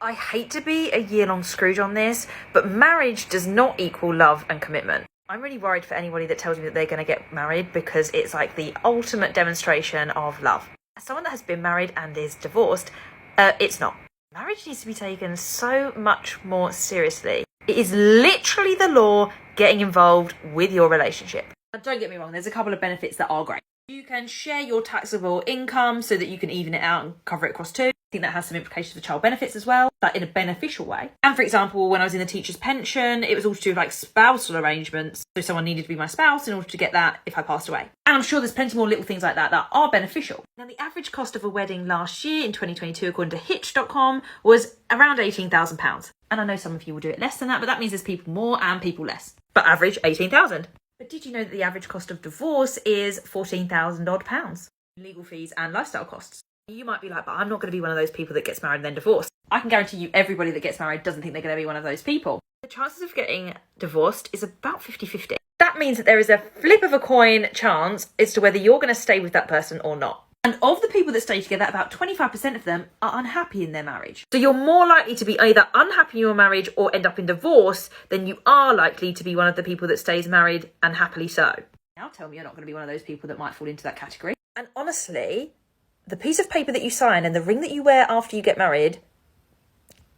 I hate to be a year-long Scrooge on this, but marriage does not equal love and commitment. I'm really worried for anybody that tells me that they're going to get married because it's like the ultimate demonstration of love. As someone that has been married and is divorced, it's not. Marriage needs to be taken so much more seriously. It is literally the law getting involved with your relationship. Now, don't get me wrong, there's a couple of benefits that are great. You can share your taxable income so that you can even it out and cover it across two. I think that has some implications for child benefits as well, but in a beneficial way. And for example, when I was in the teacher's pension, it was all to do with like spousal arrangements. So someone needed to be my spouse in order to get that if I passed away. And I'm sure there's plenty more little things like that that are beneficial. Now, the average cost of a wedding last year in 2022, according to Hitch.com, was around £18,000. And I know some of you will do it less than that, but that means there's people more and people less. But average £18,000. But did you know that the average cost of divorce is £14,000 odd? Legal fees and lifestyle costs. You might be like, but I'm not going to be one of those people that gets married and then divorced. I can guarantee you everybody that gets married doesn't think they're going to be one of those people. The chances of getting divorced is about 50-50. That means that there is a flip of a coin chance as to whether you're going to stay with that person or not. And of the people that stay together, about 25% of them are unhappy in their marriage. So you're more likely to be either unhappy in your marriage or end up in divorce than you are likely to be one of the people that stays married and happily so. Now tell me you're not going to be one of those people that might fall into that category. And honestly, the piece of paper that you sign and the ring that you wear after you get married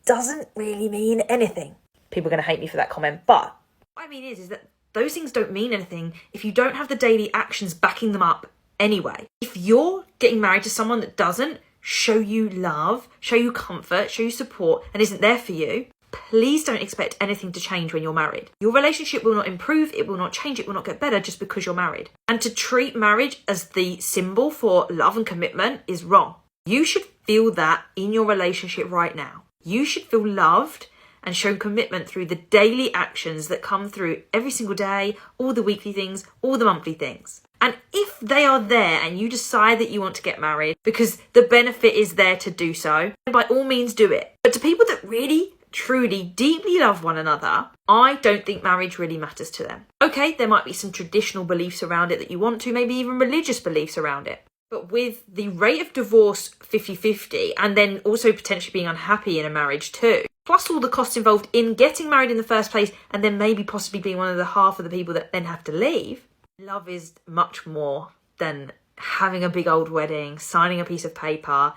doesn't really mean anything. People are going to hate me for that comment, but what I mean is that those things don't mean anything if you don't have the daily actions backing them up anyway. If you're getting married to someone that doesn't show you love, show you comfort, show you support, and isn't there for you, please don't expect anything to change when you're married. Your relationship will not improve, it will not change, it will not get better just because you're married. And to treat marriage as the symbol for love and commitment is wrong. You should feel that in your relationship right now. You should feel loved and show commitment through the daily actions that come through every single day, all the weekly things, all the monthly things. And if they are there and you decide that you want to get married because the benefit is there to do so, then by all means do it. But to people that really, truly, deeply love one another, I don't think marriage really matters to them. Okay, there might be some traditional beliefs around it that you want to, maybe even religious beliefs around it. But with the rate of divorce 50-50 and then also potentially being unhappy in a marriage too, plus all the costs involved in getting married in the first place and then maybe possibly being one of the half of the people that then have to leave, love is much more than having a big old wedding, signing a piece of paper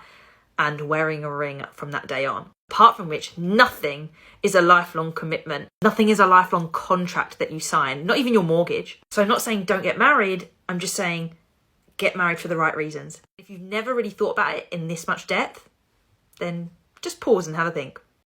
and wearing a ring from that day on. Apart from which, nothing is a lifelong commitment. Nothing is a lifelong contract that you sign, not even your mortgage. So I'm not saying don't get married. I'm just saying get married for the right reasons. If you've never really thought about it in this much depth, then just pause and have a think.